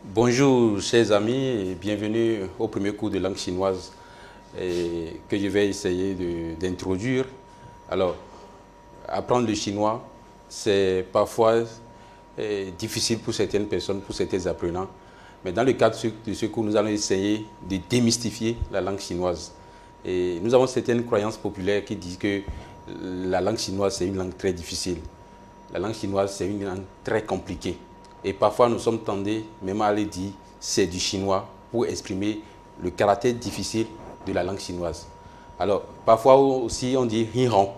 Bonjour chers amis et bienvenue au premier cours de langue chinoise que je vais essayer d'introduire. Alors, apprendre le chinois, c'est parfois difficile pour certaines personnes, pour certains apprenants. Mais dans le cadre de ce cours, nous allons essayer de démystifier la langue chinoise. Et nous avons certaines croyances populaires qui disent que la langue chinoise, c'est une langue très difficile. La langue chinoise, c'est une langue très compliquée. Et parfois, nous sommes tendés même à aller dire c'est du chinois pour exprimer le caractère difficile de la langue chinoise. Alors, parfois aussi, on dit rinron,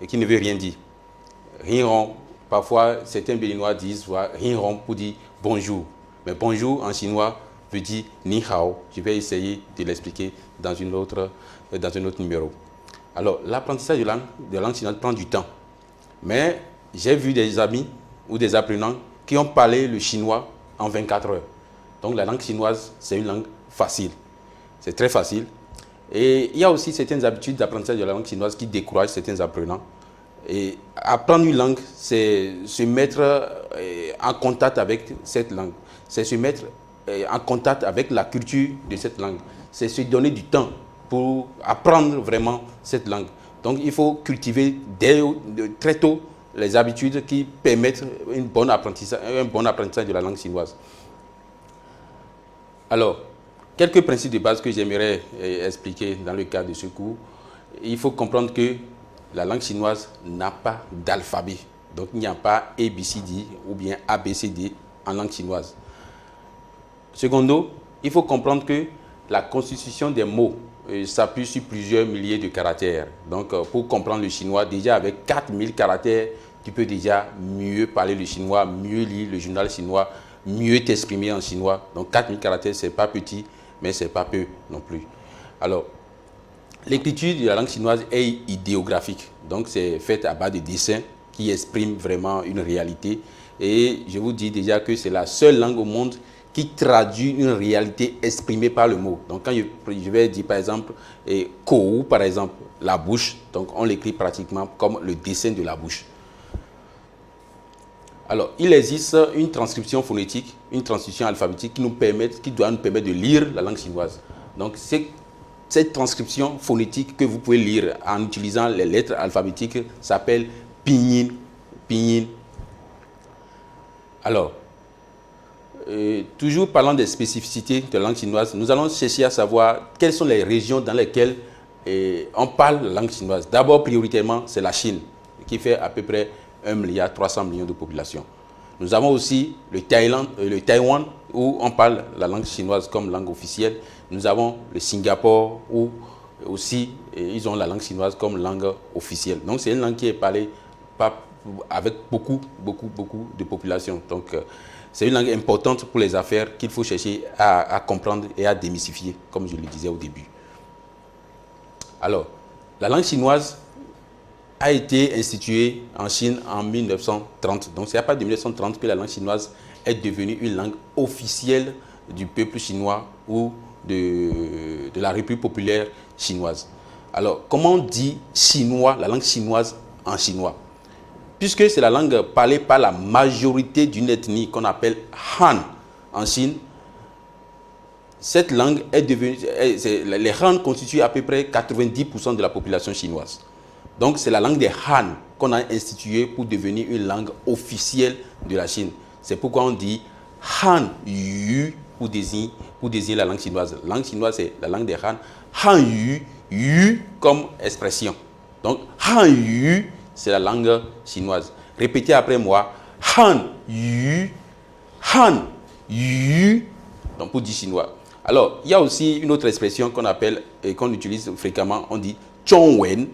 et qui ne veut rien dire. Rinron, parfois, certains béninois disent rinron pour dire bonjour. Mais bonjour en chinois veut dire ni hao. Je vais essayer de l'expliquer dans un autre numéro. Alors, l'apprentissage de la langue chinoise prend du temps. Mais j'ai vu des amis ou des apprenants qui ont parlé le chinois en 24 heures. Donc la langue chinoise, c'est une langue facile. C'est très facile. Et il y a aussi certaines habitudes d'apprentissage de la langue chinoise qui découragent certains apprenants. Et apprendre une langue, c'est se mettre en contact avec cette langue. C'est se mettre en contact avec la culture de cette langue. C'est se donner du temps pour apprendre vraiment cette langue. Donc il faut cultiver très tôt les habitudes qui permettent un bon apprentissage de la langue chinoise. Alors, quelques principes de base que j'aimerais expliquer dans le cadre de ce cours. Il faut comprendre que la langue chinoise n'a pas d'alphabet. Donc, il n'y a pas ABCD ou bien ABCD en langue chinoise. Secondo, il faut comprendre que la constitution des mots s'appuie sur plusieurs milliers de caractères. Donc, pour comprendre le chinois, déjà avec 4000 caractères, tu peux déjà mieux parler le chinois, mieux lire le journal chinois, mieux t'exprimer en chinois. Donc, 4000 caractères, ce n'est pas petit, mais ce n'est pas peu non plus. Alors, l'écriture de la langue chinoise est idéographique. Donc, c'est fait à base de dessins qui expriment vraiment une réalité. Et je vous dis déjà que c'est la seule langue au monde qui traduit une réalité exprimée par le mot. Donc, quand je vais dire, par exemple, kou, par exemple, la bouche, donc on l'écrit pratiquement comme le dessin de la bouche. Alors, il existe une transcription phonétique, une transcription alphabétique qui doit nous permettre de lire la langue chinoise. Donc, cette transcription phonétique que vous pouvez lire en utilisant les lettres alphabétiques s'appelle pinyin. Pinyin. Alors, toujours parlant des spécificités de la langue chinoise, nous allons chercher à savoir quelles sont les régions dans lesquelles on parle la langue chinoise. D'abord, prioritairement, c'est la Chine, qui fait à peu près 1,3 milliard de population. Nous avons aussi le Taïwan, où on parle la langue chinoise comme langue officielle. Nous avons le Singapour, où aussi ils ont la langue chinoise comme langue officielle. Donc c'est une langue qui est parlée avec beaucoup de population. Donc c'est une langue importante pour les affaires qu'il faut chercher à comprendre et à démystifier, comme je le disais au début. Alors, la langue chinoise a été instituée en Chine en 1930. Donc, c'est à partir de 1930 que la langue chinoise est devenue une langue officielle du peuple chinois ou de la République populaire chinoise. Alors, comment on dit chinois, la langue chinoise en chinois? Puisque c'est la langue parlée par la majorité d'une ethnie qu'on appelle Han en Chine, cette langue est devenue, les Han constituent à peu près 90% de la population chinoise. Donc c'est la langue des Han qu'on a instituée pour devenir une langue officielle de la Chine. C'est pourquoi on dit Han Yu pour désigner la langue chinoise. La langue chinoise, c'est la langue des Han. Han Yu, Yu comme expression. Donc Han Yu, c'est la langue chinoise. Répétez après moi. Han Yu, Han Yu, donc pour dire chinois. Alors, il y a aussi une autre expression qu'on appelle et qu'on utilise fréquemment. On dit Chongwen.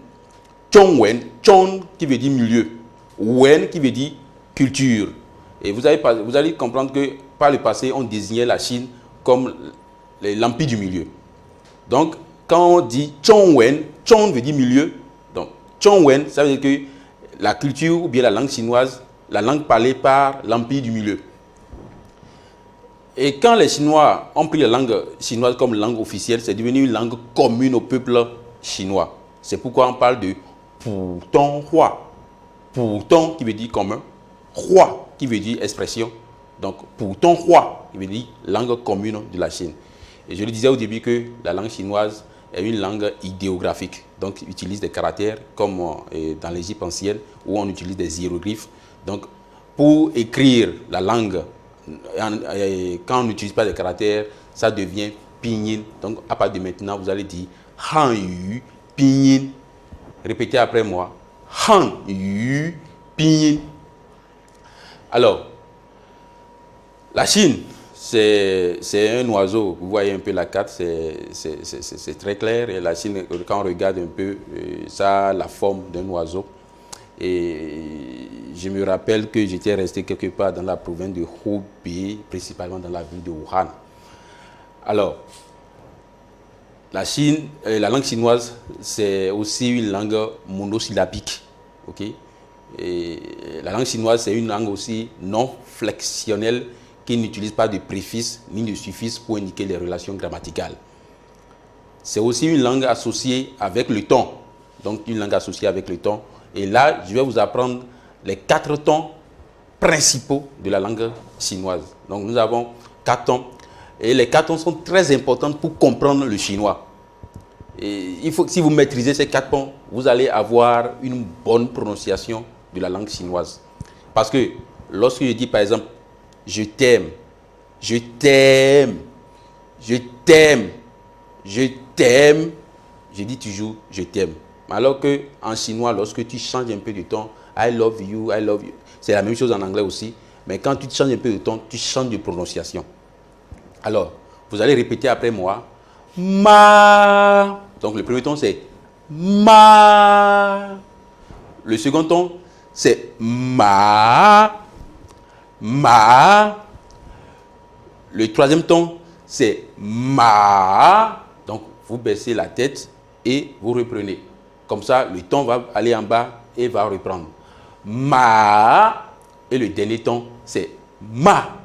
Chongwen, Chong qui veut dire milieu, Wen qui veut dire culture. Et vous allez comprendre que par le passé, on désignait la Chine comme l'empire du milieu. Donc, quand on dit Chongwen, Chong veut dire milieu. Donc, Chongwen, ça veut dire que la culture ou bien la langue chinoise, la langue parlée par l'empire du milieu. Et quand les Chinois ont pris la langue chinoise comme langue officielle, c'est devenu une langue commune au peuple chinois. C'est pourquoi on parle de Pourtant, roi. Pourtant qui veut dire commun. Roi qui veut dire expression. Donc, pour ton roi, il veut dire langue commune de la Chine. Et je le disais au début que la langue chinoise est une langue idéographique. Donc, il utilise des caractères comme dans l'Égypte ancienne où on utilise des hiéroglyphes. Donc, pour écrire la langue, quand on n'utilise pas des caractères, ça devient pinyin. Donc, à partir de maintenant, vous allez dire Hanyu pinyin. Répétez après moi. Hanyu pinyin. Alors, la Chine, c'est un oiseau. Vous voyez un peu la carte, c'est très clair. Et la Chine, quand on regarde un peu, ça a la forme d'un oiseau. Et je me rappelle que j'étais resté quelque part dans la province de Hubei, principalement dans la ville de Wuhan. Alors, la Chine, la langue chinoise, c'est aussi une langue monosyllabique. Okay? Et la langue chinoise, c'est une langue aussi non flexionnelle qui n'utilise pas de préfixe ni de suffixe pour indiquer les relations grammaticales. C'est aussi une langue associée avec le ton. Donc, une langue associée avec le ton. Et là, je vais vous apprendre les 4 tons principaux de la langue chinoise. Donc, nous avons 4 tons. Et les 4 tons sont très importants pour comprendre le chinois. Et il faut que si vous maîtrisez ces 4 tons, vous allez avoir une bonne prononciation de la langue chinoise. Parce que lorsque je dis par exemple, je t'aime, je t'aime, je t'aime, je t'aime, je dis toujours je t'aime. Alors qu'en chinois, lorsque tu changes un peu de ton, I love you, c'est la même chose en anglais aussi. Mais quand tu changes un peu de ton, tu changes de prononciation. Alors, vous allez répéter après moi. Ma. Donc, le premier ton, c'est ma. Le second ton, c'est ma. Ma. Le troisième ton, c'est ma. Donc, vous baissez la tête et vous reprenez. Comme ça, le ton va aller en bas et va reprendre. Ma. Et le dernier ton, c'est ma.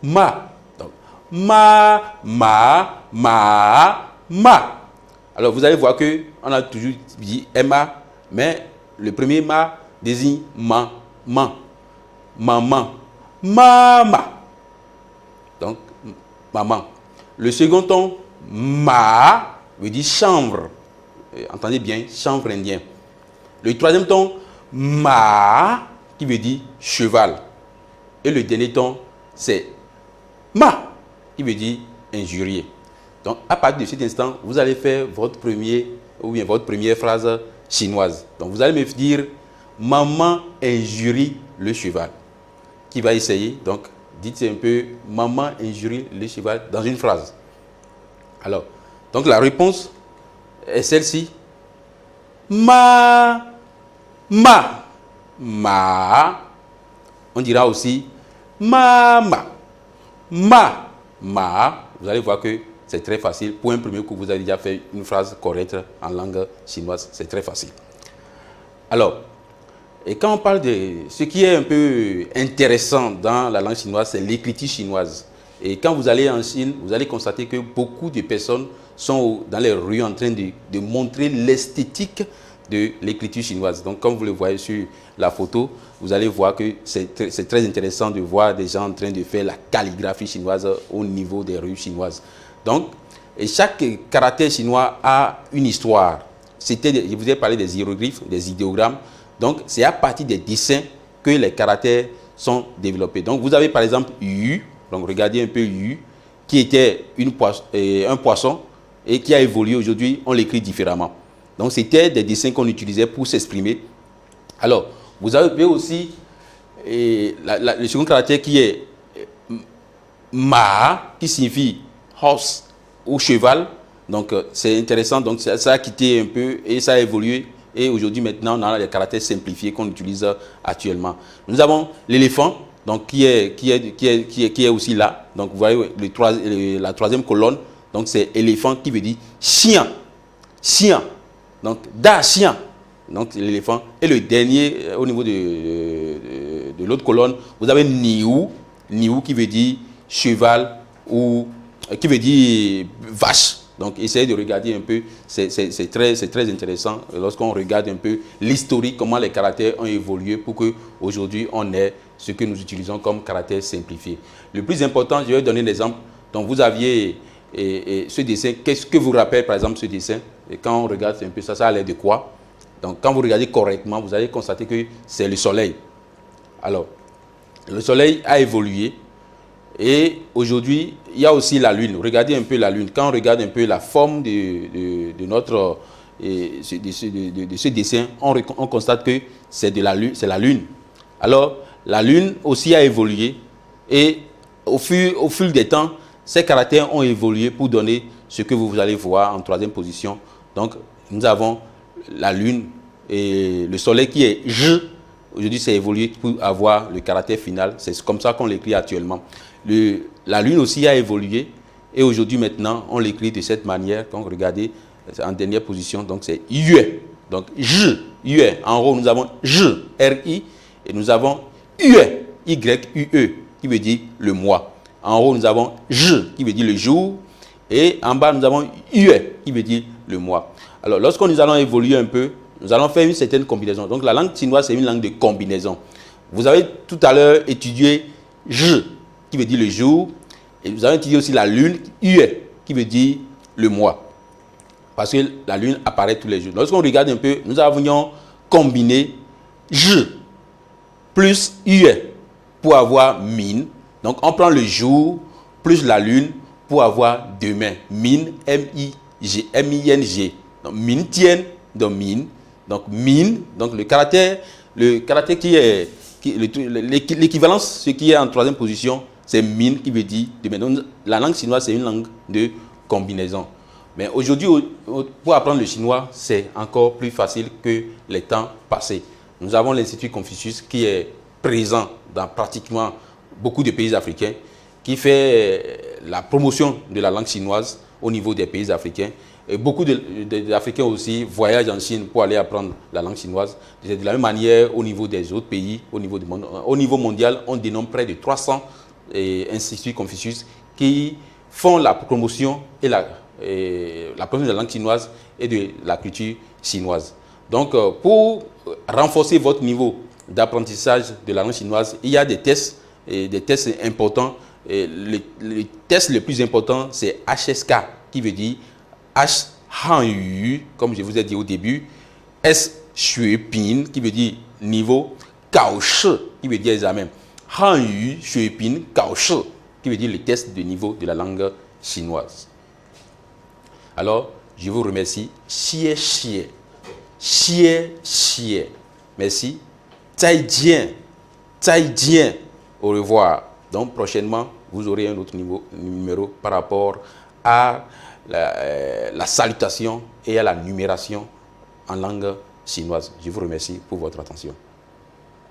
Ma. Donc, ma. Alors, vous allez voir qu'on a toujours dit ma, mais le premier ma désigne maman. Maman. Mama. Donc, maman. Le second ton, ma, veut dire chambre. Entendez bien, chanvre indien. Le troisième ton, ma, qui veut dire cheval. Et le dernier ton, c'est ma, qui veut dire injurier. Donc, à partir de cet instant, vous allez faire votre première phrase chinoise. Donc, vous allez me dire, maman injurie le cheval. Qui va essayer? Donc, dites un peu, maman injurie le cheval dans une phrase. Alors, donc la réponse est celle-ci. Ma. On dira aussi mama. Ma. Vous allez voir que c'est très facile. Pour un premier coup, vous avez déjà fait une phrase correcte en langue chinoise. C'est très facile. Alors, et quand on parle de ce qui est un peu intéressant dans la langue chinoise, c'est l'écriture chinoise. Et quand vous allez en Chine, vous allez constater que beaucoup de personnes sont dans les rues en train de montrer l'esthétique de l'écriture chinoise. Donc, comme vous le voyez sur la photo, vous allez voir que c'est très intéressant de voir des gens en train de faire la calligraphie chinoise au niveau des rues chinoises. Donc, et chaque caractère chinois a une histoire. Je vous ai parlé des hiéroglyphes, des idéogrammes. Donc, c'est à partir des dessins que les caractères sont développés. Donc, vous avez par exemple Yu, donc regardez un peu Yu, qui était un poisson et qui a évolué aujourd'hui, on l'écrit différemment. Donc, c'était des dessins qu'on utilisait pour s'exprimer. Alors, vous avez aussi le second caractère qui est Ma, qui signifie horse ou cheval. Donc, c'est intéressant. Donc, ça a quitté un peu et ça a évolué. Et aujourd'hui, maintenant, on a les caractères simplifiés qu'on utilise actuellement. Nous avons l'éléphant, donc qui est aussi là. Donc, vous voyez la troisième colonne. Donc, c'est éléphant qui veut dire chien. Chien. Donc, da chien. Donc, l'éléphant. Et le dernier, au niveau de l'autre colonne, vous avez niou. Niou qui veut dire cheval ou qui veut dire vache. Donc, essayez de regarder un peu, c'est très intéressant lorsqu'on regarde un peu l'historique, comment les caractères ont évolué pour qu'aujourd'hui, on ait ce que nous utilisons comme caractère simplifié. Le plus important, je vais donner un exemple. Donc vous aviez ce dessin. Qu'est-ce que vous rappelle par exemple ce dessin? Et quand on regarde un peu ça, ça a l'air de quoi? Donc quand vous regardez correctement, vous allez constater que c'est le soleil. Alors, le soleil a évolué et aujourd'hui, il y a aussi la lune. Regardez un peu la lune. Quand on regarde un peu la forme de notre de ce dessin, on constate que c'est la lune. Alors, la lune aussi a évolué et au fil des temps, ces caractères ont évolué pour donner ce que vous allez voir en troisième position. Donc, nous avons la lune et le soleil qui est J. Aujourd'hui, c'est évolué pour avoir le caractère final. C'est comme ça qu'on l'écrit actuellement. La lune aussi a évolué et aujourd'hui, maintenant, on l'écrit de cette manière. Quand vous regardez, en dernière position, donc c'est UE. Donc J, UE. En haut, nous avons J, R-I, et nous avons UE, Y-U-E, qui veut dire le mois. En haut, nous avons J, qui veut dire le jour, et en bas, nous avons UE, qui veut dire le mois. Alors, lorsque nous allons évoluer un peu, nous allons faire une certaine combinaison. Donc, la langue chinoise, c'est une langue de combinaison. Vous avez tout à l'heure étudié J, qui veut dire le jour, et vous avez étudié aussi la lune, UE, qui veut dire le mois. Parce que la lune apparaît tous les jours. Lorsqu'on regarde un peu, nous avions combiné J plus UE pour avoir min. Donc, on prend le jour plus la lune pour avoir demain. Min, M-I-N-G. Donc, min tien, donc min. Donc, min, donc le caractère qui est l'équivalence, ce qui est en troisième position, c'est min qui veut dire demain. Donc, la langue chinoise, c'est une langue de combinaison. Mais aujourd'hui, pour apprendre le chinois, c'est encore plus facile que les temps passés. Nous avons l'Institut Confucius qui est présent dans pratiquement beaucoup de pays africains, qui fait la promotion de la langue chinoise au niveau des pays africains. Et beaucoup d'Africains aussi voyagent en Chine pour aller apprendre la langue chinoise. De la même manière, au niveau des autres pays, au niveau mondial, on dénombre près de 300 instituts Confucius qui font la promotion et la promotion de la langue chinoise et de la culture chinoise. Donc, pour renforcer votre niveau d'apprentissage de la langue chinoise, il y a des tests importants. Et le test le plus important, c'est HSK, qui veut dire H Hanyu, comme je vous ai dit au début, S Xue Pin, qui veut dire niveau, Kao Shi, qui veut dire examen. Hanyu Xue Pin Kao Shi, qui veut dire le test de niveau de la langue chinoise. Alors, je vous remercie. Xie xie. Xie xie. Merci. Zai jian. Zai jian. Au revoir. Donc, prochainement, vous aurez un autre numéro par rapport à la salutation et à la numération en langue chinoise. Je vous remercie pour votre attention.